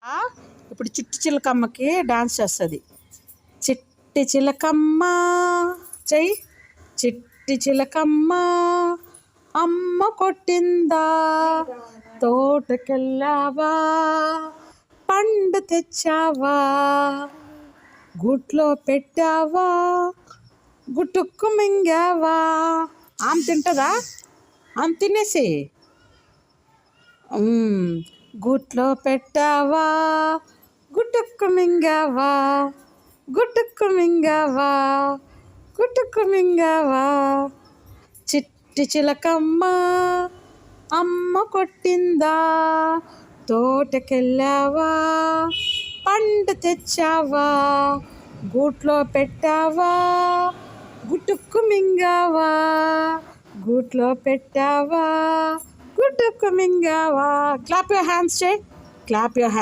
ఆ, ఇప్పుడు చిట్టి చిలకమ్మకి డాన్స్ చేస్తుంది. చిట్టి చిలకమ్మ చెయ్యి, చిట్టి చిలకమ్మ అమ్మ కొట్టిందా, తోటకెళ్ళావా, పండు తెచ్చావా, గుట్లో పెట్టావా, గుట్టుక్కు మింగావా. ఆమె తింటుందా? ఆమె తినేసి గుట్లో పెట్టావా, గుట్టుక్కు మింగావా, గుట్టుక్కు మింగావా, గుట్టుక్కు మింగావా. చిట్టి చిలకమ్మ అమ్మ కొట్టిందా, తోటకెళ్ళావా, పండు తెచ్చావా, గూట్లో పెట్టావా, గుట్టుక్కు మింగావా, గూట్లో పెట్టావా, గుట్టుక్కు మింగావా. క్లాప్ యువర్ హ్యాండ్స్ చేయి, క్లాప్ యువర్ హ్యాండ్స్.